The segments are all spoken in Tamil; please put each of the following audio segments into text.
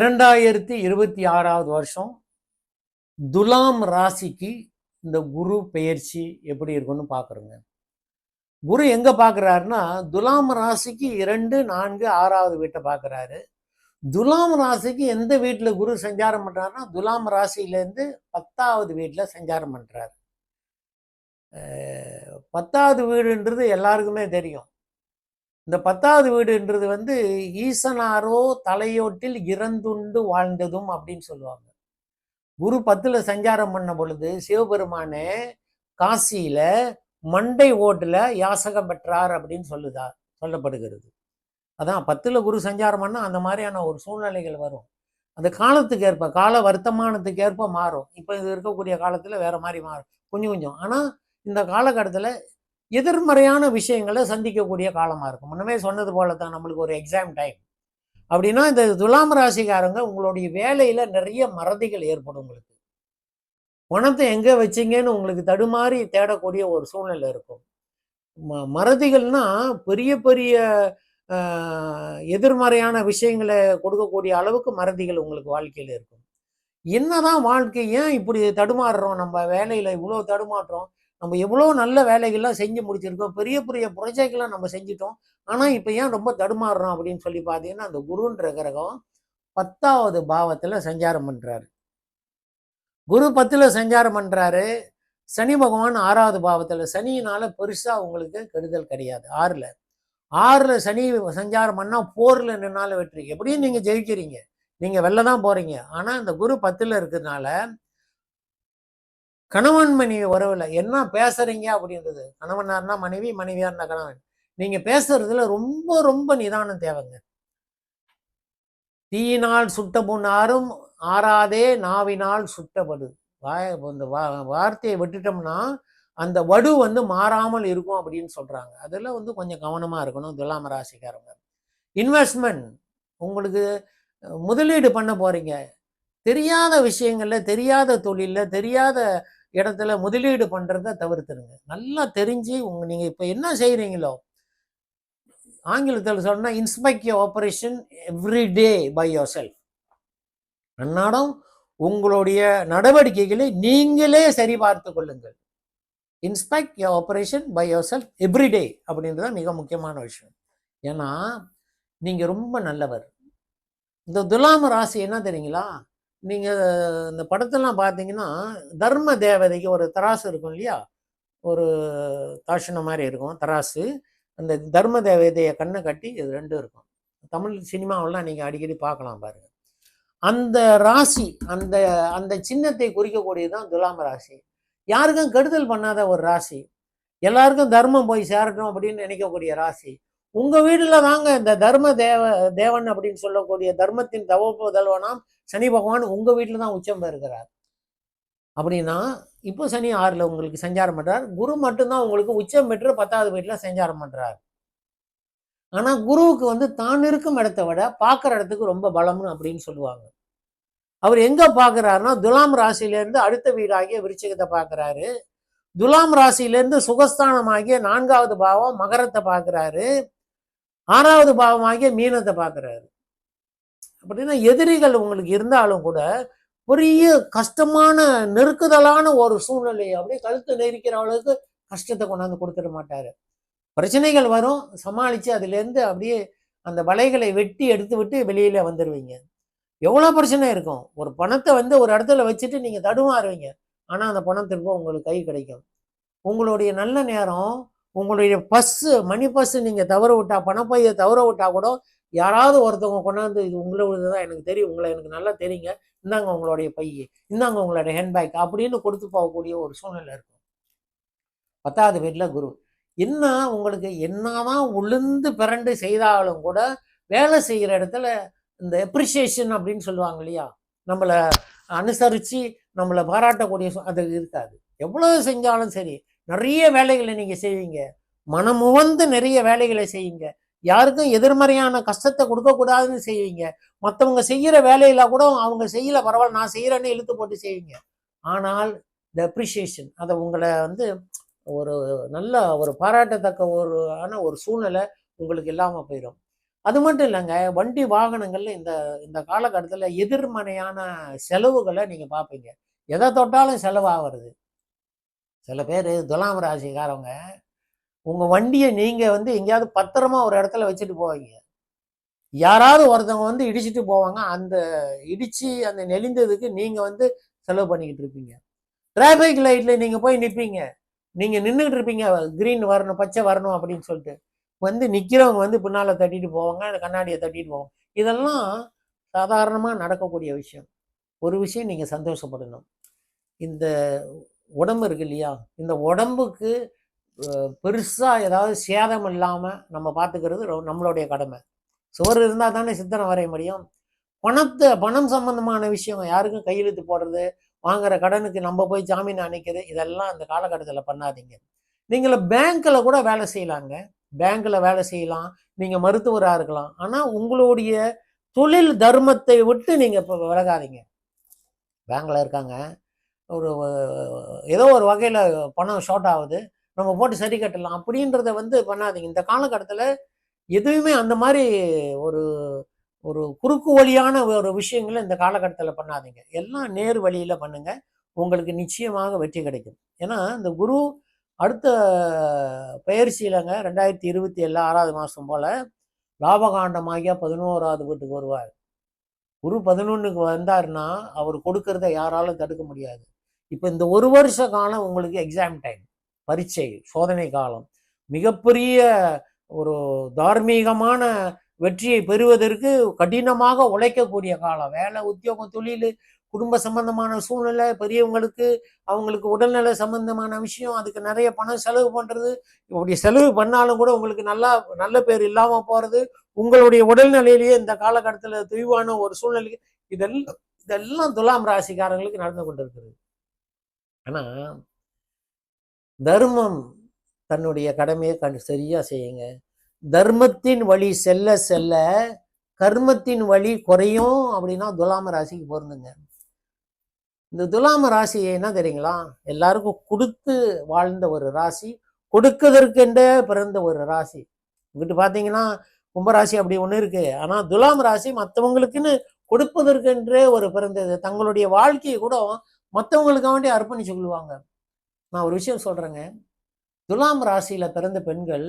2026வது வருஷம் துலாம் ராசிக்கு இந்த குரு பெயர்ச்சி எப்படி இருக்குன்னு பார்க்குறோங்க. குரு எங்கே பார்க்குறாருன்னா துலாம் ராசிக்கு 2, 4, 6வது வீட்டை பார்க்குறாரு. துலாம் ராசிக்கு எந்த வீட்டில் குரு சஞ்சாரம் பண்ணுறாருன்னா துலாம் ராசியிலேருந்து 10வது வீட்டில் சஞ்சாரம் பண்ணுறாரு. 10வது வீடுன்றது எல்லாருக்குமே தெரியும். இந்த 10வது வீடுன்றது ஈசனாரோ தலையோட்டில் இறந்துண்டு வாழ்ந்ததும் அப்படின்னு சொல்லுவாங்க. குரு 10ல் சஞ்சாரம் பண்ண பொழுது சிவபெருமானே காசியில மண்டை ஓட்டுல யாசகம் பெற்றார் அப்படின்னு சொல்லப்படுகிறது. அதான் 10ல் குரு சஞ்சாரம் பண்ணால் அந்த மாதிரியான ஒரு சூழ்நிலைகள் வரும். அந்த காலத்துக்கு ஏற்ப கால வர்த்தமானத்துக்கு ஏற்ப மாறும். இப்போ இது இருக்கக்கூடிய காலத்தில் வேற மாதிரி மாறும் கொஞ்சம் கொஞ்சம். ஆனால் இந்த காலகட்டத்தில் எதிர்மறையான விஷயங்களை சந்திக்கக்கூடிய காலமாக இருக்கும். முன்னமே சொன்னது போல தான் நம்மளுக்கு ஒரு எக்ஸாம் டைம் அப்படின்னா இந்த துலாம் ராசிக்காரங்க உங்களுடைய வேலையில் நிறைய மறதிகள் ஏற்படும். உங்களுக்கு பணத்தை எங்கே வச்சிங்கன்னு உங்களுக்கு தடுமாறி தேடக்கூடிய ஒரு சூழ்நிலை இருக்கும். மறதிகள்னா பெரிய பெரிய எதிர்மறையான விஷயங்களை கொடுக்கக்கூடிய அளவுக்கு மறதிகள் உங்களுக்கு வாழ்க்கையில் இருக்கும். என்னதான் வாழ்க்கை ஏன் இப்படி தடுமாறுறோம்? நம்ம வேலையில் இவ்வளோ தடுமாற்றோம். நம்ம எவ்வளோ நல்ல வேலைகள்லாம் செஞ்சு முடிச்சிருக்கோம். பெரிய பெரிய ப்ரொஜெக்ட்லாம் நம்ம செஞ்சிட்டோம். ஆனால் இப்போ ஏன் ரொம்ப தடுமாறுறோம் அப்படின்னு சொல்லி பார்த்தீங்கன்னா அந்த குருன்ற கிரகம் 10வது பாவத்தில் சஞ்சாரம் பண்ணுறாரு. குரு 10ல் சஞ்சாரம் பண்ணுறாரு. சனி பகவான் 6வது பாவத்தில். சனியினால் பெருசாக உங்களுக்கு கெடுதல் கிடையாது. 6ல் சனி சஞ்சாரம் பண்ணால் 4ல் நின்னாலும் வெற்றி. எப்படியும் நீங்கள் ஜெயிக்கிறீங்க, நீங்கள் வெளில தான் போகிறீங்க. ஆனால் இந்த குரு 10ல் இருக்கிறதுனால கணவன் மனைவி உறவில் என்ன பேசுறீங்க அப்படின்றது, கணவனாக இருந்தால் மனைவி, மனைவியாக இருந்தால் கணவன், நீங்கள் பேசுறதுல ரொம்ப ரொம்ப நிதானம் தேவைங்க. தீயினால் சுட்ட புண்ணாரும் ஆறாதே நாவினால் சுட்டபடு. இந்த வார்த்தையை விட்டுட்டோம்னா அந்த வடு மாறாமல் இருக்கும் அப்படின்னு சொல்றாங்க. அதில் கொஞ்சம் கவனமாக இருக்கணும் துலாம் ராசிக்காரங்க. இன்வெஸ்ட்மெண்ட், உங்களுக்கு முதலீடு பண்ண போறீங்க. தெரியாத விஷயங்கள்ல, தெரியாத தொழில்ல, தெரியாத இடத்துல முதலீடு பண்றத தவிர்த்துருங்க. நல்லா தெரிஞ்சு நீங்க இப்ப என்ன செய்யறீங்களோ, ஆங்கிலத்தில் சொன்னா inspect your operation every day by yourself. அன்னாடம் உங்களுடைய நடவடிக்கைகளை நீங்களே சரி பார்த்து கொள்ளுங்கள். Inspect your operation by yourself every day அப்படின்றது மிக முக்கியமான விஷயம். ஏன்னா நீங்க ரொம்ப நல்லவர். இந்த துலாம் ராசி என்ன தெரியுங்களா, நீங்க இந்த படத்தெல்லாம் பார்த்தீங்கன்னா தர்ம தேவதைக்கு ஒரு தராசு இருக்கும் இல்லையா, ஒரு தாஷன மாதிரி இருக்கும் தராசு. அந்த தர்ம தேவதையை கண்ணை கட்டி இது ரெண்டும் இருக்கும். தமிழ் சினிமாவெல்லாம் நீங்கள் அடிக்கடி பார்க்கலாம் பாருங்க. அந்த ராசி, அந்த அந்த சின்னத்தை குறிக்கக்கூடியதுதான் துலாம் ராசி. யாருக்கும் கெடுதல் பண்ணாத ஒரு ராசி, எல்லாருக்கும் தர்மம் போய் சேரட்டும் அப்படின்னு நினைக்கக்கூடிய ராசி. உங்க வீடுல தாங்க இந்த தர்ம தேவன் அப்படின்னு சொல்லக்கூடிய தர்மத்தின் தவப்புதல்வனாம் சனி பகவான் உங்க வீட்டுல தான் உச்சம் பெறுகிறார். அப்படின்னா இப்போ சனி 6ல் உங்களுக்கு சஞ்சாரம் பண்றார். குரு மட்டும்தான் உங்களுக்கு உச்சம் பெற்று 10வது வீட்டுல சஞ்சாரம் பண்றார். ஆனா குருவுக்கு தான் இருக்கும் இடத்தை விட பார்க்குற இடத்துக்கு ரொம்ப பலம்னு அப்படின்னு சொல்லுவாங்க. அவர் எங்க பார்க்குறாருன்னா துலாம் ராசியிலேருந்து அடுத்த வீடாகிய விருச்சிகத்தை பார்க்குறாரு. துலாம் ராசியிலேருந்து சுகஸ்தானமாகிய 4வது பாவம் மகரத்தை பார்க்குறாரு. 6வது பாவமாகிய மீனத்தை பார்க்குறாரு. அப்படின்னா எதிரிகள் உங்களுக்கு இருந்தாலும் கூட பெரிய கஷ்டமான நெருக்குதலான ஒரு சூழ்நிலை, அப்படியே கழுத்து நெரிக்கிற அளவுக்கு கஷ்டத்தை கொண்டாந்து கொடுத்துட மாட்டாரு. பிரச்சனைகள் வரும், சமாளித்து அதுலேருந்து அப்படியே அந்த வலைகளை வெட்டி எடுத்து விட்டு வெளியில வந்துடுவீங்க. எவ்வளோ பிரச்சனை இருக்கும். ஒரு பணத்தை ஒரு இடத்துல வச்சுட்டு நீங்கள் தடுமாறுவீங்க. ஆனால் அந்த பணம் திரும்ப உங்களுக்கு கை கிடைக்கும். உங்களுடைய நல்ல நேரம், உங்களுடைய பஸ்ஸு, மணி பஸ்ஸு நீங்கள் தவற விட்டா, பணப்பையை தவற விட்டா கூட யாராவது ஒருத்தவங்க கொண்டாந்து இது உங்களோடது தான், எனக்கு தெரியும், உங்களை எனக்கு நல்லா தெரியுங்க, இந்தாங்க உங்களுடைய பையை, இந்தாங்க உங்களுடைய ஹேண்ட்பேக் அப்படின்னு கொடுத்து போகக்கூடிய ஒரு சூழ்நிலை இருக்கும். 10வது வீட்டில் குரு. என்ன உங்களுக்கு என்னதான் உளுந்து பிறண்டு செய்தாலும் கூட வேலை செய்கிற இடத்துல இந்த எப்ரிசியேஷன் அப்படின்னு சொல்லுவாங்க இல்லையா, நம்மளை அனுசரித்து நம்மளை பாராட்டக்கூடிய அது இருக்காது. எவ்வளோ செஞ்சாலும் சரி, நிறைய வேலைகளை நீங்கள் செய்வீங்க, மனமுவந்து நிறைய வேலைகளை செய்வீங்க, யாருக்கும் எதிர்மறையான கஷ்டத்தை கொடுக்கக்கூடாதுன்னு செய்வீங்க. மற்றவங்க செய்கிற வேலையில கூட அவங்க செய்யல, பரவாயில்ல நான் செய்கிறேன்னு இழுத்து போட்டு செய்வீங்க. ஆனால் இந்த அப்ரிசியேஷன் அதை உங்களை ஒரு நல்ல ஒரு பாராட்டத்தக்க ஒரு சூழ்நிலை உங்களுக்கு இல்லாமல் போயிடும். அது மட்டும் இல்லைங்க, வண்டி வாகனங்கள்ல இந்த இந்த காலகட்டத்தில் எதிர்மறையான செலவுகளை நீங்க பார்ப்பீங்க. எதை தொட்டாலும் செலவாகிறது. சில பேர் துலாம் ராசிக்காரவங்க உங்க வண்டியை நீங்க வந்து எங்கேயாவது பத்திரமா ஒரு இடத்துல வச்சுட்டு போவீங்க. யாராவது ஒருத்தவங்க வந்து இடிச்சிட்டு போவாங்க. அந்த இடிச்சு அந்த நெளிந்ததுக்கு நீங்க வந்து செலவு பண்ணிக்கிட்டு இருப்பீங்க. டிராபிக் லைட்ல நீங்க போய் நிற்பீங்க. நீங்க நின்றுட்டு இருப்பீங்க, கிரீன் வரணும், பச்சை வரணும் அப்படின்னு சொல்லிட்டு. வந்து நிக்கிறவங்க வந்து பின்னால தட்டிட்டு போவாங்க, அந்த கண்ணாடியை தட்டிட்டு போவாங்க. இதெல்லாம் சாதாரணமா நடக்கக்கூடிய விஷயம். ஒரு விஷயம் நீங்க சந்தோஷப்படணும். இந்த உடம்பு இருக்கு இல்லையா, இந்த உடம்புக்கு பெருசா ஏதாவது சேதம் இல்லாம நம்ம பார்த்துக்கிறது நம்மளுடைய கடமை. சுவர் இருந்தா தானே சித்திரம் வரைய முடியும். பணம் சம்பந்தமான விஷயம், யாருக்கும் கையெழுத்து போடுறது, வாங்குற கடனுக்கு நம்ம போய் ஜாமீன் அணைக்கிறது, இதெல்லாம் அந்த காலகட்டத்தில் பண்ணாதீங்க. நீங்கள பேங்க்ல கூட வேலை செய்யலாங்க. பேங்க்ல வேலை செய்யலாம், நீங்க மருத்துவராக இருக்கலாம். ஆனா உங்களுடைய தொழில் தர்மத்தை விட்டு நீங்க இப்போ விலகாதீங்க. பேங்க்ல இருக்காங்க, ஒரு ஏதோ ஒரு வகையில பணம் ஷார்ட் ஆகுது, நம்ம போட்டு சரி கட்டலாம் அப்படின்றத வந்து பண்ணாதீங்க. இந்த காலகட்டத்தில் எதுவுமே அந்த மாதிரி ஒரு ஒரு குறுக்கு வழியான ஒரு விஷயங்களை இந்த காலகட்டத்தில் பண்ணாதீங்க. எல்லாம் நேர் வழியில பண்ணுங்க, உங்களுக்கு நிச்சயமாக வெற்றி கிடைக்கும். ஏன்னா இந்த குரு அடுத்த பயிற்சியிலங்க 2027 6வது மாதம் போல லாபகாண்டமாகிய 11வது வீட்டுக்கு வருவார். குரு 11க்கு வந்தாருன்னா அவர் கொடுக்கறத யாராலும் தடுக்க முடியாது. இப்போ இந்த ஒரு வருஷ காலம் உங்களுக்கு எக்ஸாம் டைம், பரீட்சை, சோதனை காலம். மிகப்பெரிய ஒரு தார்மீகமான வெற்றியை பெறுவதற்கு கடினமாக உழைக்கக்கூடிய காலம். வேலை, உத்தியோகம், தொழில், குடும்ப சம்பந்தமான சூழ்நிலை, பெரியவங்களுக்கு அவங்களுக்கு உடல்நல சம்பந்தமான விஷயம், அதுக்கு நிறைய பணம் செலவு பண்றது. இப்படி செலவு பண்ணாலும் கூட உங்களுக்கு நல்ல பேர் இல்லாம போறது, உங்களுடைய உடல்நிலையிலேயே இந்த காலகட்டத்தில் தொய்வான ஒரு சூழ்நிலை, இதெல்லாம் துலாம் ராசிக்காரங்களுக்கு நடந்து கொண்டிருக்கிறது. ஆனா தர்மம் தன்னுடைய கடமையை சரியா செய்யுங்க. தர்மத்தின் வழி செல்ல செல்ல கர்மத்தின் வழி குறையும் அப்படின்னா துலாம ராசிக்கு பொருந்துங்க. இந்த துலாம ராசி என்ன தெரியுங்களா, எல்லாருக்கும் கொடுத்து வாழ்ந்த ஒரு ராசி, கொடுக்கதற்கென்றே பிறந்த ஒரு ராசி. இங்கிட்டு பார்த்தீங்கன்னா கும்பராசி அப்படி ஒன்று இருக்கு. ஆனா துலாம் ராசி மற்றவங்களுக்குன்னு கொடுப்பதற்கென்றே ஒரு பிறந்தது. தங்களுடைய வாழ்க்கையை கூட மற்றவங்களுக்காக வேண்டி அர்ப்பணிச்சு கொள்வாங்க. நான் ஒரு விஷயம் சொல்றேங்க, துலாம் ராசியில பிறந்த பெண்கள்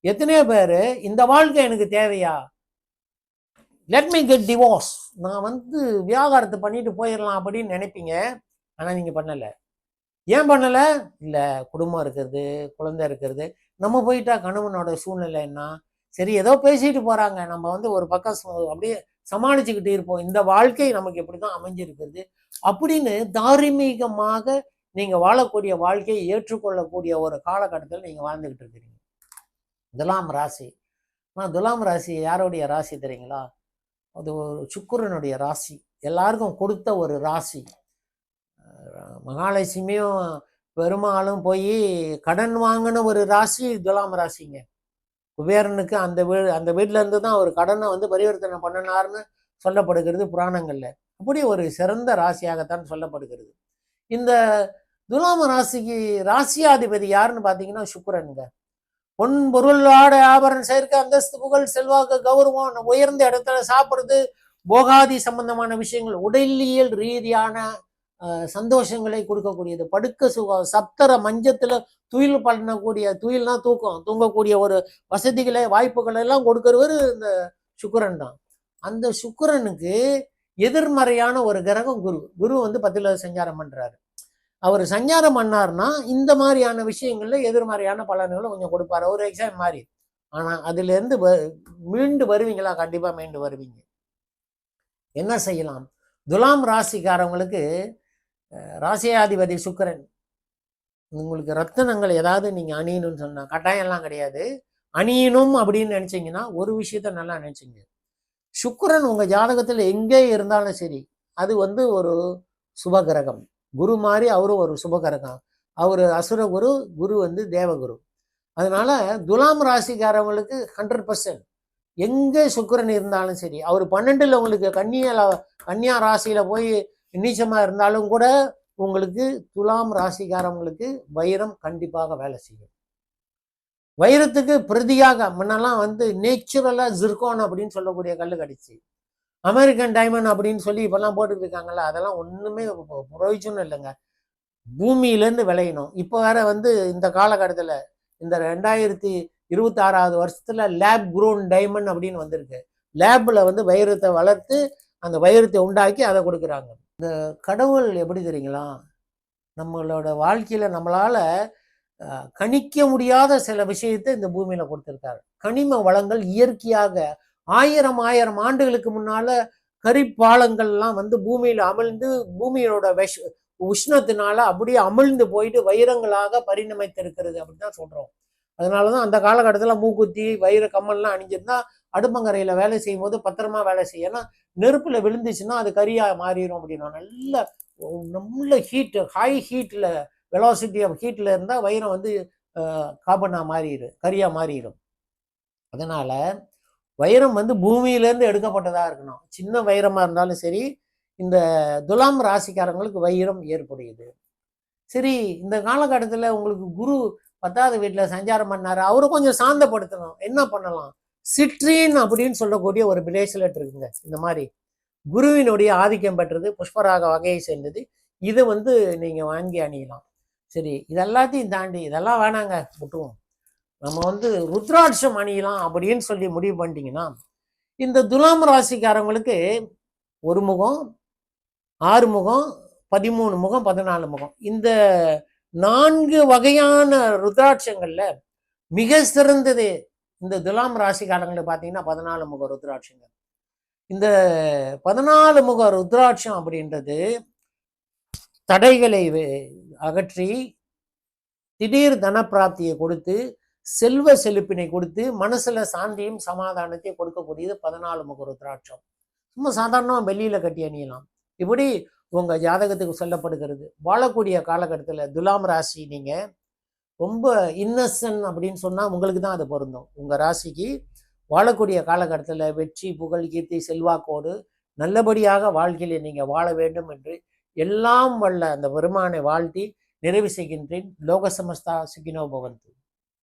எத்தனையோ பேர் இந்த வாழ்க்கை எனக்கு தேவையா, லெட் மீ கெட் டிவோர்ஸ், நான் வந்து வியாகாரத்தை பண்ணிட்டு போயிடலாம் அப்படின்னு நினைப்பீங்க. ஆனா நீங்க பண்ணல. ஏன் பண்ணல? இல்ல, குடும்பம் இருக்கிறது, குழந்தை இருக்கிறது. நம்ம போயிட்டா கணவனோட சூழ்நிலை என்ன, சரி ஏதோ பேசிட்டு போறாங்க, நம்ம வந்து ஒரு பக்கம் அப்படியே சமாளிச்சுக்கிட்டு இருப்போம், இந்த வாழ்க்கை நமக்கு எப்படிதான் அமைஞ்சிருக்கிறது அப்படின்னு தார்மீகமாக நீங்க வாழக்கூடிய வாழ்க்கையை ஏற்றுக்கொள்ளக்கூடிய ஒரு காலகட்டத்தில் நீங்க வாழ்ந்துகிட்டு இருக்கிறீங்க. துலாம் ராசி. துலாம் ராசி யாருடைய ராசி தெரியுங்களா? அது ஒரு சுக்கிரனுடைய ராசி. எல்லாருக்கும் கொடுத்த ஒரு ராசி. மகாலட்சுமியும் பெருமாளும் போய் கடன் வாங்கின ஒரு ராசி துலாம் ராசிங்க. குபேரனுக்கு அந்த வீட்டுல இருந்து தான் ஒரு கடனை வந்து பரிவர்த்தனை பண்ணினார்னு சொல்லப்படுகிறது புராணங்கள்ல. அப்படி ஒரு சிறந்த ராசியாகத்தான் சொல்லப்படுகிறது. இந்த துலாம ராசிக்கு ராசியாதிபதி யாருன்னு பாத்தீங்கன்னா சுக்கிரனுங்க. பொன் பொருள் ஆடை ஆபரணம் சேர்க்க அந்தஸ்து புகழ் செல்வாக்கு கௌரவம் உயர்ந்த இடத்துல சாப்பிடுறது போகாதி சம்பந்தமான விஷயங்கள் உடலியல் ரீதியான சந்தோஷங்களை கொடுக்கக்கூடியது. படுக்க சுகம் சப்தர மஞ்சத்துல துயில் பண்ணக்கூடிய, துயில்னா தூக்கம், தூங்கக்கூடிய ஒரு வசதிகளை வாய்ப்புகளை எல்லாம் கொடுக்கிறவர் இந்த சுக்கிரன் தான். அந்த சுக்கிரனுக்கு எதிர்மறையான ஒரு கிரகம் குரு. குரு வந்து 10ல சஞ்சாரம் பண்றாரு. அவர் சஞ்சாரம் பண்ணார்னா இந்த மாதிரியான விஷயங்கள்ல எதிர்மறையான பலன்களை கொஞ்சம் கொடுப்பாரு. ஒரு எக்ஸாம் மாதிரி. ஆனா அதுல இருந்து மீண்டு வருவீங்களா? கண்டிப்பா மீண்டு வருவீங்க. என்ன செய்யலாம்? துலாம் ராசிக்காரவங்களுக்கு ராசியாதிபதி சுக்கிரன். உங்களுக்கு ரத்தினங்கள் ஏதாவது நீங்க அணியணும்னு சொன்னா, கட்டாயம் எல்லாம் கிடையாது. அணியணும் அப்படின்னு நினைச்சீங்கன்னா ஒரு விஷயத்த நல்லா நினைச்சீங்க. சுக்கிரன் உங்க ஜாதகத்துல எங்கே இருந்தாலும் சரி, அது வந்து ஒரு சுபகிரகம். குரு மாதிரி அவரும் ஒரு சுபகிரகம். அவரு அசுர குரு, குரு வந்து தேவகுரு. அதனால துலாம் ராசிக்காரவங்களுக்கு 100% எங்க சுக்கிரன் இருந்தாலும் சரி, அவர் 12ல உங்களுக்கு கன்னியா ராசியில போய் நீச்சமா இருந்தாலும் கூட உங்களுக்கு துலாம் ராசிக்காரவங்களுக்கு வைரம் கண்டிப்பாக வேலை செய்யும். வைரத்துக்கு பிரதியாக முன்னெல்லாம் வந்து நேச்சுரலா ஜிர்கான் அப்படின்னு சொல்லக்கூடிய கல் கிடைச்சு, அமெரிக்கன் டைமண்ட் அப்படின்னு சொல்லி இப்பெல்லாம் போட்டுட்டு இருக்காங்கல்ல, அதெல்லாம் ஒண்ணுமே பிரயோஜனம் இல்லைங்க. பூமியிலேருந்து விளையணும். இப்போ வேற வந்து இந்த காலகட்டத்தில் இந்த 2026 வருஷத்துல லேப் குரோன் டைமண்ட் அப்படின்னு வந்திருக்கு. லேப்ல வந்து வைரத்தை வளர்த்து அந்த வைரத்தை உண்டாக்கி அதை கொடுக்குறாங்க. இந்த கடவுள் எப்படி தெரியுங்களா, நம்மளோட வாழ்க்கையில நம்மளால கணிக்க முடியாத சில விஷயத்தை இந்த பூமியில கொடுத்திருக்காரு. கனிம வளங்கள் இயற்கையாக ஆயிரம் ஆண்டுகளுக்கு முன்னால கரிப்பாலங்கள்லாம் வந்து பூமியில அமிழ்ந்து பூமியோட உஷ்ணத்தினால அப்படியே அமிழ்ந்து போயிட்டு வைரங்களாக பரிணமித்திருக்கிறது அப்படின்னு தான் சொல்றோம். அதனாலதான் அந்த காலகட்டத்தில் மூக்குத்தி வைர கம்மல்லாம் அணிஞ்சிருந்தா அடுப்பங்கரையில வேலை செய்யும் போது பத்திரமா வேலை செய்யும். ஏன்னா நெருப்புல விழுந்துச்சுன்னா அது கரியா மாறிடும் அப்படின்னா, நல்ல ஹீட், ஹை ஹீட்ல வெலாசிட்டி ஆஃப் ஹீட்ல இருந்தால் வைரம் வந்து கார்பனா மாறிடும், கரியா மாறிடும். அதனால வைரம் வந்து பூமியிலேருந்து எடுக்கப்பட்டதா இருக்கணும். சின்ன வைரமா இருந்தாலும் சரி. இந்த துலாம் ராசிக்காரங்களுக்கு வைரம் ஏற்புடையது. சரி, இந்த காலகட்டத்தில் உங்களுக்கு குரு 10வது வீட்டில் சஞ்சாரம் பண்ணாரு, அவரை கொஞ்சம் சாந்தப்படுத்தணும். என்ன பண்ணலாம்? சிட்ரின் அப்படின்னு சொல்லக்கூடிய ஒரு பிரேஸ்லெட் இருக்குங்க. இந்த மாதிரி குருவினுடைய ஆதிக்கம் பெற்றது, புஷ்பராக வகையை சேர்ந்தது. இதை வந்து நீங்க வாங்கி அணியலாம். சரி, இதெல்லாத்தையும் தாண்டி இதெல்லாம் வேணாங்க, விட்டுவோம். நம்ம வந்து ருத்ராட்சம் அணியலாம் அப்படின்னு சொல்லி முடிவு பண்ணிட்டீங்கன்னா, இந்த துலாம் ராசிக்காரங்களுக்கு 1 முகம், 6 முகம், 13 முகம், 14 முகம், இந்த 4 வகையான ருத்ராட்சங்கள்ல மிக சிறந்தது இந்த துலாம் ராசிக்காரங்களுக்கு பார்த்தீங்கன்னா 14 முக ருத்ராட்சங்கள். இந்த 14 முக ருத்ராட்சம் அப்படின்றது தடைகளை அகற்றி திடீர் தனப்பிராப்தியை கொடுத்து, செல்வ செழிப்பினை கொடுத்து, மனசுல சாந்தியும் சமாதானத்தையும் கொடுக்கக்கூடியது 14 முக ருத்ராட்சம். சும்மா சாதாரணமாக வெளியில கட்டி அணியலாம். இப்படி உங்க ஜாதகத்துக்கு சொல்லப்படுகிறது. வாழக்கூடிய காலகட்டத்தில் துலாம் ராசி நீங்க ரொம்ப இன்னசென்ட் அப்படின்னு சொன்னா உங்களுக்கு தான் அது பொருந்தும். உங்க ராசிக்கு வாழக்கூடிய காலகட்டத்தில் வெற்றி, புகழ், கீர்த்தி, செல்வாக்கோடு நல்லபடியாக வாழ்க்கையில நீங்க வாழ வேண்டும் என்று எல்லாம் வல்ல அந்த பெருமானை வாழ்த்தி நிறைவு செய்கின்றேன். லோக சமஸ்தா சுகினோ பவந்து.